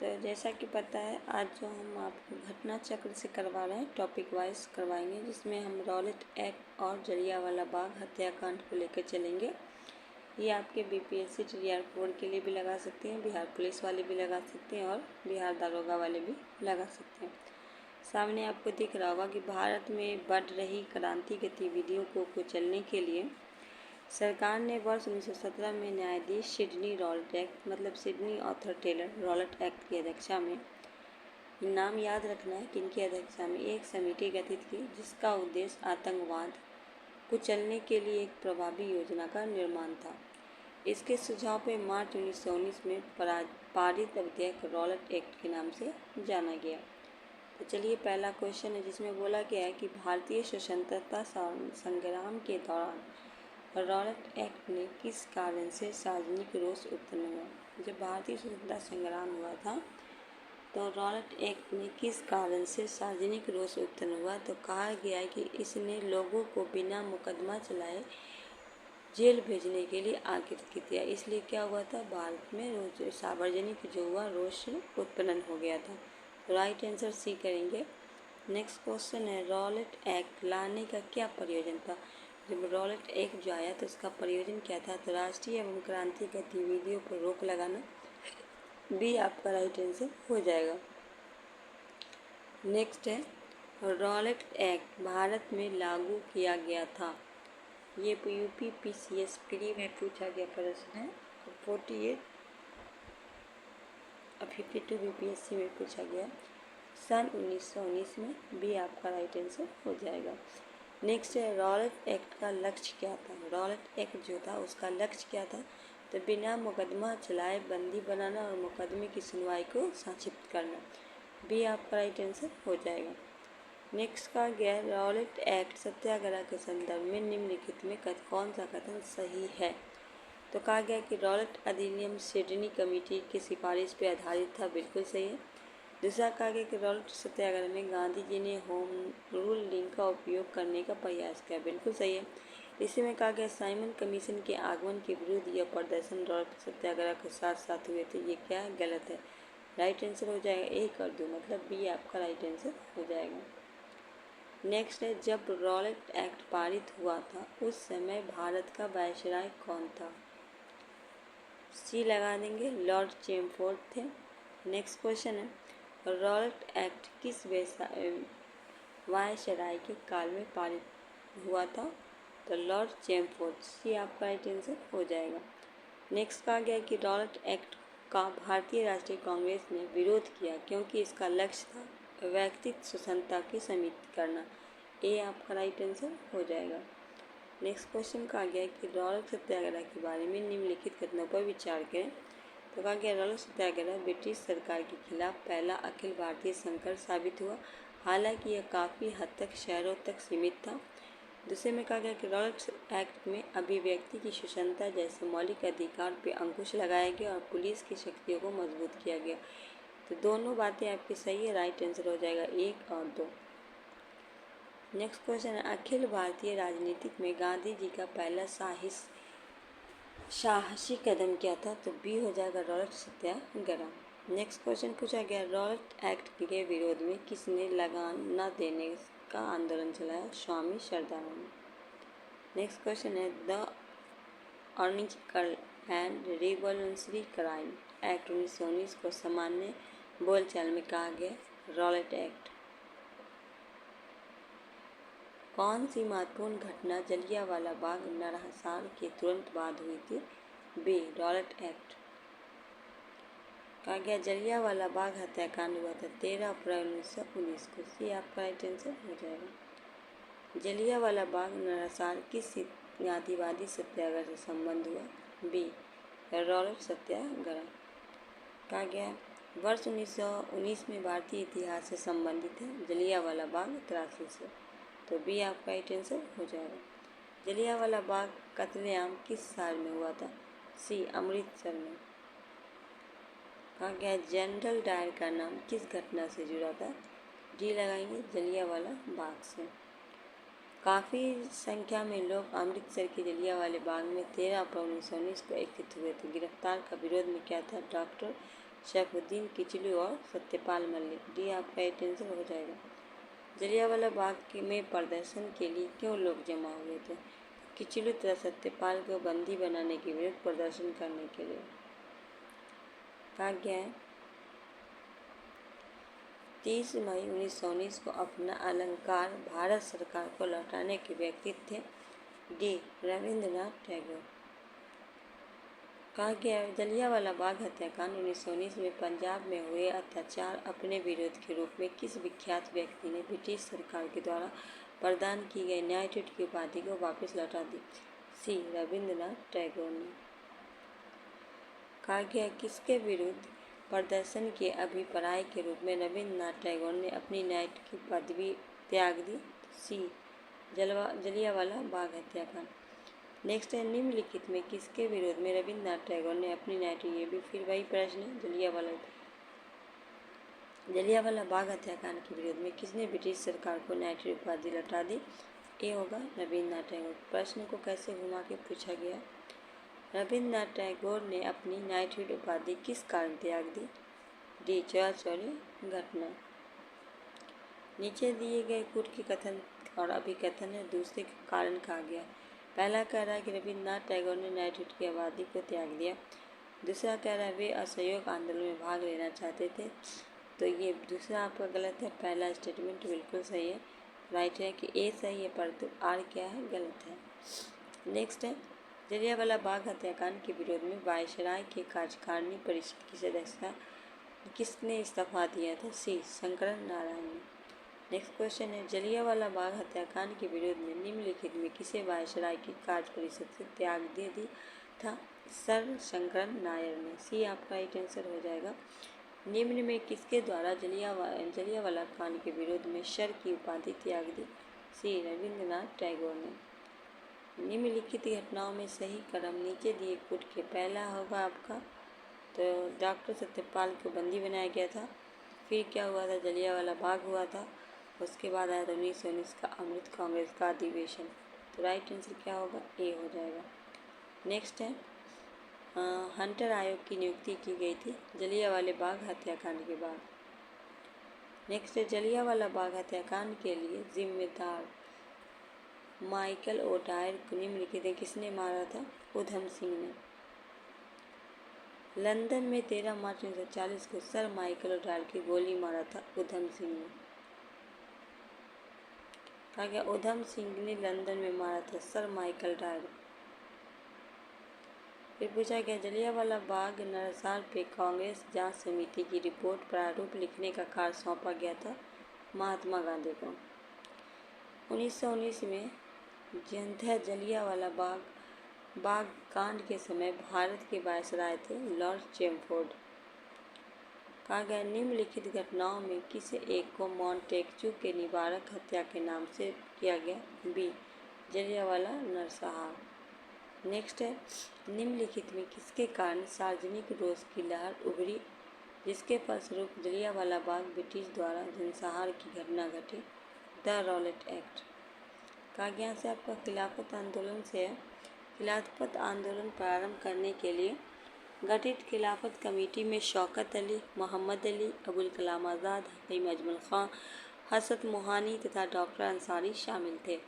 तो जैसा कि पता है, आज जो हम आपको घटना चक्र से करवा रहे हैं, टॉपिक वाइज करवाएंगे, जिसमें हम रॉलेट एक्ट और जलियांवाला बाग हत्याकांड को लेकर चलेंगे। ये आपके बीपीएससी टीआर 4 के लिए भी लगा सकते हैं, बिहार पुलिस वाले भी लगा सकते हैं और बिहार दारोगा वाले भी लगा सकते हैं। सामने आपको दिख रहा होगा कि भारत में बढ़ रही क्रांति गतिविधियों को कुचलने के लिए सरकार ने वर्ष 1917 में न्यायाधीश सिडनी रॉलेट एक्ट मतलब Sidney Arthur Taylor Rowlatt Act की अध्यक्षता में, नाम याद रखना है किनकी अध्यक्षता में, एक समिति गठित की जिसका उद्देश्य आतंकवाद कुचलने के लिए एक प्रभावी योजना का निर्माण था। इसके सुझाव पे मार्च 1919 में पारित विधेयक रॉलेट एक्ट के नाम से जाना गया। तो चलिए, पहला क्वेश्चन है जिसमें बोला गया है कि भारतीय स्वतंत्रता संग्राम के दौरान रॉलेट एक्ट ने किस कारण से सार्वजनिक रोष उत्पन्न हुआ। जब भारतीय स्वतंत्रता संग्राम हुआ था तो रॉलेट एक्ट ने किस कारण से सार्वजनिक रोष उत्पन्न हुआ, तो कहा गया है कि इसने लोगों को बिना मुकदमा चलाए जेल भेजने के लिए आकृत किया। इसलिए क्या हुआ था, भारत में सार्वजनिक जो हुआ रोष उत्पन्न हो गया था। तो राइट आंसर सी करेंगे। नेक्स्ट क्वेश्चन है, रॉलेट एक्ट लाने का क्या प्रयोजन था। जब रॉलेट एक्ट जो आया तो उसका प्रयोजन क्या था, तो राष्ट्रीय एवं क्रांति गतिविधियों पर रोक लगाना। बी आपका राइट आंसर हो जाएगा। नेक्स्ट है, रॉलेट एक्ट भारत में लागू किया गया था। ये यूपी पीसीएस प्री में पूछा गया प्रश्न है। 48 और 52 बीपीएससी में पूछा गया सन 1919 में। बी आपका राइट आंसर हो जाएगा। नेक्स्ट है, रॉलेट एक्ट का लक्ष्य क्या था। रॉलेट एक्ट जो था उसका लक्ष्य क्या था, तो बिना मुकदमा चलाए बंदी बनाना और मुकदमे की सुनवाई को संक्षिप्त करना। बी आपका राइट आंसर हो जाएगा। नेक्स्ट का गया, रॉलेट एक्ट सत्याग्रह के संदर्भ में निम्नलिखित में कौन सा कथन सही है। तो कहा गया कि रॉलेट अधिनियम सिडनी कमेटी की सिफारिश पर आधारित था। बिल्कुल सही है। दूसरा कहा गया कि रॉलेट सत्याग्रह में गांधी जी ने होम रूल लिंक का उपयोग करने का प्रयास किया। बिल्कुल सही है। इसी में कहा गया साइमन कमीशन के आगमन के विरुद्ध यह प्रदर्शन रॉलेट सत्याग्रह के साथ साथ हुए थे। ये क्या है, गलत है। राइट आंसर हो जाएगा 1 और 2, मतलब बी आपका राइट आंसर हो जाएगा। नेक्स्ट है, जब रॉलेट एक्ट पारित हुआ था उस समय भारत का वायसराय कौन था। सी लगा देंगे, लॉर्ड चैमफोर्ड थे। नेक्स्ट क्वेश्चन है, रॉलेट एक्ट किस वायसराय के काल में पारित हुआ था, तो लॉर्ड चैमफोर्ड। सी आपका राइट आंसर हो जाएगा। नेक्स्ट कहा गया कि रॉलेट एक्ट का भारतीय राष्ट्रीय कांग्रेस ने विरोध किया क्योंकि इसका लक्ष्य था व्यक्तिगत स्वतंत्रता की सीमित करना। ए आपका राइट आंसर हो जाएगा। नेक्स्ट क्वेश्चन कहा गया कि रॉलेट सत्याग्रह के बारे में निम्नलिखित कथनों पर विचार करें। तो कहा गया रॉलेट सत्याग्रह ब्रिटिश सरकार के खिलाफ पहला अखिल भारतीय संघर्ष साबित हुआ, हालांकि यह काफ़ी हद तक शहरों तक सीमित था। दूसरे में कहा गया कि रॉलेट एक्ट में अभिव्यक्ति की स्वतंत्रता जैसे मौलिक अधिकार पर अंकुश लगाया गया और पुलिस की शक्तियों को मजबूत किया गया। तो दोनों बातें आपकी सही है। राइट आंसर हो जाएगा 1 और 2। नेक्स्ट क्वेश्चन है, अखिल भारतीय राजनीतिक में गांधी जी का पहला साहसी कदम क्या था, तो बी हो जाएगा रॉलेट सत्याग्रह। नेक्स्ट क्वेश्चन पूछा गया, रॉलेट एक्ट के विरोध में किसने लगान न देने का आंदोलन चलाया, स्वामी श्रद्धानंद। नेक्स्ट क्वेश्चन है, the anarchical and revolutionary crime act 1919 को सामान्य बोलचाल में कहा गया रॉलेट एक्ट। कौन सी महत्वपूर्ण घटना जलियांवाला बाग नरसंहार के तुरंत बाद हुई थी। B Rowlatt Act. कहा गया जलियांवाला बाग हत्याकांड हुआ था 13 अप्रैल 1919 को। सी आपका राइट आंसर हो जाएगा। जलियांवाला बाग नरसंहार किस गांधीवादी सत्याग्रह से संबंध हुआ। बी रॉलेट सत्याग्रह। कहा गया वर्ष 1919 में भारतीय इतिहास से संबंधित है जलियांवाला बाग त्रासदी से। तो बी आपका राइट आंसर हो जाएगा। जलियांवाला बाग कत्लेआम किस शहर में हुआ था। सी अमृतसर में। कहा गया जनरल डायर का नाम किस घटना से जुड़ा था। डी लगाएंगे जलियांवाला बाग से। काफ़ी संख्या में लोग अमृतसर के जलियांवाला बाग में 13 अप्रैल 1919 को एकत्रित हुए थे। गिरफ्तार का विरोध में क्या था, डॉक्टर शैफुद्दीन किचलू और सत्यपाल मलिक। डी आपका राइट आंसर हो जाएगा। जलियांवाला बाग में प्रदर्शन के लिए क्यों लोग जमा हुए थे? किचलू तथा सत्यपाल को बंदी बनाने के विरुद्ध प्रदर्शन करने के लिए। कहा गया है 30 मई 1919 को अपना अलंकार भारत सरकार को लौटाने के व्यक्ति थे। डी रविंद्रनाथ टैगोर। कहा गया है जलियांवाला बाग हत्याकांड 1919 में पंजाब में हुए अत्याचार अपने विरोध के रूप में किस विख्यात व्यक्ति ने ब्रिटिश सरकार के द्वारा प्रदान की गई नाइटहुड की उपाधि को वापस लौटा दी? सी रविंद्रनाथ टैगोर ने। कहा गया किसके विरुद्ध प्रदर्शन के अभिप्राय के रूप में रविंद्रनाथ टैगोर ने अपनी नाइट की पदवी त्याग दी? सी जलियांवाला बाग हत्याकांड। नेक्स्ट है निम्नलिखित में किसके विरोध में रविंद्रनाथ टैगोर ने अपनी नाइट, ये भी फिर वही प्रश्न है, जलियांवाला बाग हत्याकांड के विरोध में किसने ब्रिटिश सरकार को नाइट उपाधि लौटा दी? ये होगा रविंद्रनाथ टैगोर। प्रश्न को कैसे घुमा के पूछा गया? रविंद्रनाथ टैगोर ने अपनी नाइटहुड उपाधि किस कारण त्याग दी? डी चौरी घटना। नीचे दिए गए कूट के कथन और अभिकथन है दूसरे का कारण कहा गया। पहला कह रहा है कि रविंद्रनाथ टैगोर ने नाइटहुड की आबादी को त्याग दिया। दूसरा कह रहा है वे असहयोग आंदोलन में भाग लेना चाहते थे। तो ये दूसरा आपका गलत है, पहला स्टेटमेंट बिल्कुल सही है, राइट है कि ए सही है, परंतु आर क्या है, गलत है। नेक्स्ट है जलियांवाला बाग हत्याकांड के विरोध में वायसराय के कार्यकारिणी परिषद की सदस्यता किसने इस्तीफा दिया था? सी शंकरन नारायण ने। नेक्स्ट क्वेश्चन है जलियांवाला बाग हत्याकांड के विरोध में निम्नलिखित में किसे वायसराय की कार्य परिषद से त्याग दे दी था? सर शंकरन नायर ने। सी आपका राइट आंसर हो जाएगा। निम्न में किसके द्वारा जलियांवाला कांड के विरोध में सर की उपाधि त्याग दी? सी रविंद्रनाथ टैगोर ने। निम्नलिखित घटनाओं में सही क्रम नीचे दिए कूट के पहला होगा आपका, तो डॉक्टर सत्यपाल को बंदी बनाया गया था। फिर क्या हुआ था? जलियांवाला बाग हुआ था। उसके बाद आया था 1919 का अमृत कांग्रेस का अधिवेशन। तो राइट आंसर क्या होगा? ए हो जाएगा। नेक्स्ट है हंटर आयोग की नियुक्ति की गई थी जलियांवाला बाग हत्याकांड के बाद। नेक्स्ट है जलियांवाला बाग हत्याकांड के लिए जिम्मेदार माइकल ओडायर को निम्नलिखित में किसने मारा था? उधम सिंह ने। लंदन में 13 मार्च 1940 को सर माइकल ओडायर की गोली मारा था उधम सिंह ने। कहा गया उधम सिंह ने लंदन में मारा था सर माइकल ओडायर। फिर पूछा गया जलियांवाला बाग नरसार पे कांग्रेस जांच समिति की रिपोर्ट प्रारूप लिखने का कार्य सौंपा गया था महात्मा गांधी को। 1919 में जनता जलियांवाला बाग कांड के समय भारत के वायसराय थे लॉर्ड चैमफोर्ड। कहा गया निम्नलिखित घटनाओं में किसी एक को मॉन्टेक्चू के निवारक हत्या के नाम से किया गया? बी जलियांवाला नरसंहार। नेक्स्ट है निम्नलिखित में किसके कारण सार्वजनिक रोष की लहर उभरी जिसके फलस्वरूप जलियांवाला बाग ब्रिटिश द्वारा जनसंहार की घटना घटी? The Rowlatt Act. कहा गया से आपका खिलाफत आंदोलन से है। खिलाफत आंदोलन प्रारंभ करने के लिए गठित खिलाफत कमेटी में शौकत अली, मोहम्मद अली, अबुल कलाम आज़ाद, हकीम अजमल खां, हसरत मोहानी तथा डॉक्टर अंसारी शामिल थे।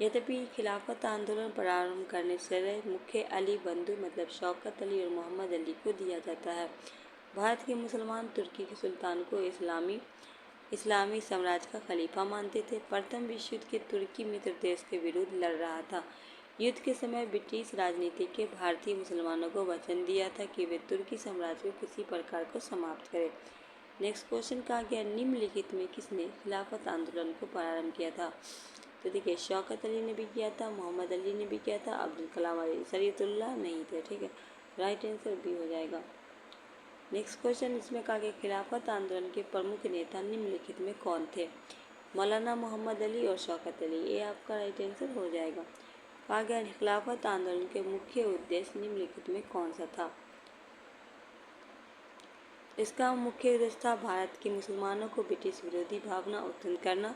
यद्यपि खिलाफत आंदोलन प्रारंभ करने से मुख्य अली बंधु मतलब शौकत अली और मोहम्मद अली को दिया जाता है। भारत के मुसलमान तुर्की के सुल्तान को इस्लामी साम्राज्य का खलीफा मानते थे। प्रथम विश्व युद्ध के तुर्की मित्र देश के विरुद्ध लड़ रहा था। युद्ध के समय ब्रिटिश राजनीतिक के भारतीय मुसलमानों को वचन दिया था कि वे तुर्की साम्राज्य को किसी प्रकार को समाप्त करें। नेक्स्ट क्वेश्चन कहा गया निम्नलिखित में किसने खिलाफत आंदोलन को प्रारंभ किया था? तो देखिए शौकत अली ने भी किया था, मोहम्मद अली ने भी किया था, अब्दुल कलाम अली शरीयतुल्लाह नहीं थे। ठीक है, राइट आंसर बी हो जाएगा। नेक्स्ट क्वेश्चन इसमें कहा गया खिलाफत आंदोलन के प्रमुख नेता निम्नलिखित में कौन थे? मौलाना मोहम्मद अली और शौकत अली। ये आपका राइट आंसर हो जाएगा। कहा गया खिलाफत आंदोलन के मुख्य उद्देश्य निम्नलिखित में कौन सा था? इसका मुख्य उद्देश्य था भारत के मुसलमानों को ब्रिटिश विरोधी भावना उत्पन्न करना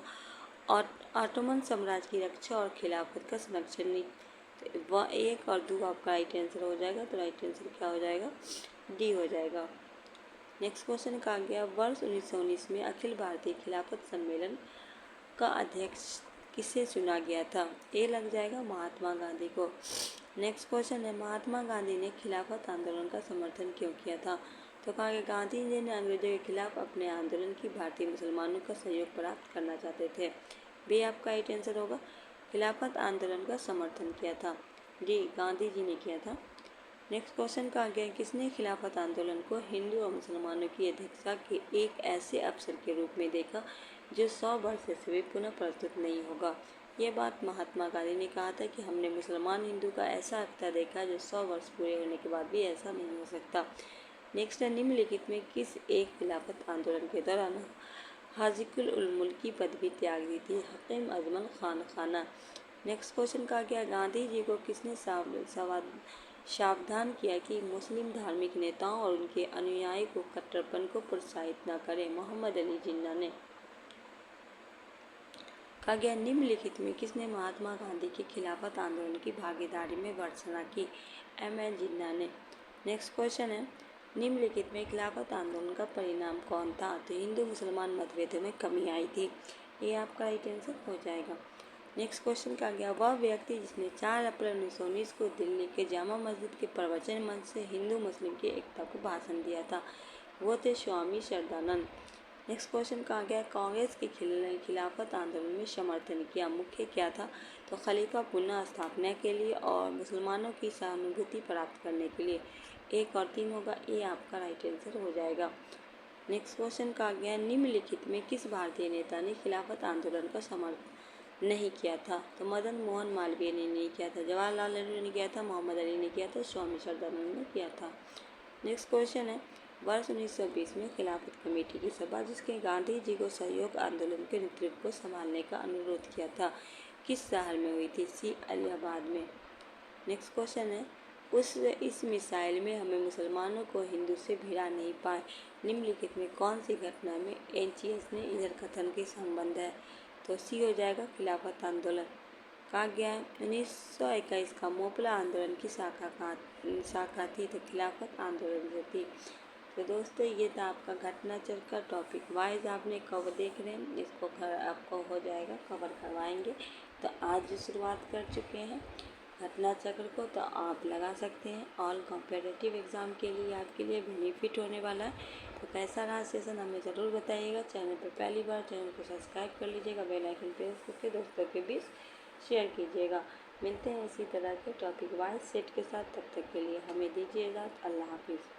और ऑटोमन साम्राज्य की रक्षा और खिलाफत का संरक्षण। तो 1 और 2 आपका राइट आंसर हो जाएगा। तो राइट आंसर क्या हो जाएगा? डी हो जाएगा। नेक्स्ट क्वेश्चन कहा गया वर्ष 1919 में अखिल भारतीय खिलाफत सम्मेलन का अध्यक्ष किसे चुना गया था? ए लग जाएगा महात्मा गांधी को। नेक्स्ट क्वेश्चन है महात्मा गांधी ने खिलाफत आंदोलन का समर्थन क्यों किया था? तो कहा गया गांधी जी ने अंग्रेजों के खिलाफ अपने आंदोलन की भारतीय मुसलमानों का सहयोग प्राप्त करना चाहते थे। बी आपका राइट आंसर होगा, खिलाफत आंदोलन का समर्थन किया था। डी गांधी जी ने किया था। नेक्स्ट क्वेश्चन कहा गया किसने खिलाफत आंदोलन को हिंदू और मुसलमानों की अध्यक्षता के एक ऐसे अवसर के रूप में देखा जो 100 वर्ष से भी पुनः प्रस्तुत नहीं होगा? ये बात महात्मा गांधी ने कहा था कि हमने मुसलमान हिंदू का ऐसा अवतार देखा जो 100 वर्ष पूरे होने के बाद भी ऐसा नहीं हो सकता। नेक्स्ट है निम्नलिखित में किस एक खिलाफत आंदोलन के दौरान हाजिकुल उल मुल्क की पदवी त्याग दी थी? हकीम अजमल खान खाना। नेक्स्ट क्वेश्चन कहा गया गांधी जी को किसने सावधान किया कि मुस्लिम धार्मिक नेताओं और उनके अनुयायी को कट्टरपन को प्रोत्साहित न करें? मोहम्मद अली जिन्ना ने। कहा गया निम्नलिखित में किसने महात्मा गांधी के खिलाफत आंदोलन की भागीदारी में भर्त्सना की? एम.एन. जिन्ना ने। नेक्स्ट क्वेश्चन है निम्नलिखित में खिलाफत आंदोलन का परिणाम कौन था? तो हिंदू मुसलमान मतभेदों में कमी आई थी। ये आपका राइट आंसर हो जाएगा। नेक्स्ट क्वेश्चन कहा गया वह व्यक्ति जिसने 4 अप्रैल 1919 को दिल्ली के जामा मस्जिद के प्रवचन मंच से हिंदू मुस्लिम की एकता को भाषण दिया था, वो थे स्वामी श्रद्धानंद। नेक्स्ट क्वेश्चन कहा गया कांग्रेस के खिलाफत आंदोलन में समर्थन किया मुख्य क्या था? तो खलीफा पुनः स्थापना के लिए और मुसलमानों की सहानुभूति प्राप्त करने के लिए। 1 और 3 होगा, ये आपका राइट आंसर हो जाएगा। नेक्स्ट क्वेश्चन कहा गया निम्नलिखित में किस भारतीय नेता ने खिलाफत आंदोलन का समर्थन नहीं किया था? तो मदन मोहन मालवीय ने नहीं किया था, जवाहरलाल नेहरू ने किया था, मोहम्मद अली ने किया था, स्वामी श्रद्धानंद ने किया था। नेक्स्ट क्वेश्चन है वर्ष 1920 में खिलाफत कमेटी की सभा जिसके गांधी जी को सहयोग आंदोलन के नेतृत्व को संभालने का अनुरोध किया था किस शहर में हुई थी? सी इलाहाबाद में। नेक्स्ट क्वेश्चन है इस मिसाइल में हमें मुसलमानों को हिंदू से भिड़ा नहीं पाए निम्नलिखित में कौन सी घटना में एनसीएस ने इधर कथन के संबंध है? तो सी हो जाएगा खिलाफत आंदोलन। कहा गया है 1921 का मोपला आंदोलन की शाखा थी तो खिलाफत आंदोलन से थी। तो दोस्तों ये था आपका घटना चक्र का टॉपिक वाइज आपने कवर देख रहे हैं, इसको आपको हो जाएगा कवर करवाएंगे। तो आज जो शुरुआत कर चुके हैं घटना चक्र को तो आप लगा सकते हैं, ऑल कॉम्पिटिटिव एग्ज़ाम के लिए आपके लिए बेनिफिट होने वाला है। तो कैसा रहा सेशन हमें ज़रूर बताइएगा। चैनल पर पहली बार चैनल को सब्सक्राइब कर लीजिएगा, बेल आइकन प्रेस करके दोस्तों के बीच शेयर कीजिएगा। मिलते हैं इसी तरह के टॉपिक वाइज सेट के साथ, तब तक के लिए हमें दीजिए इजाज़त। अल्लाह हाफिज़।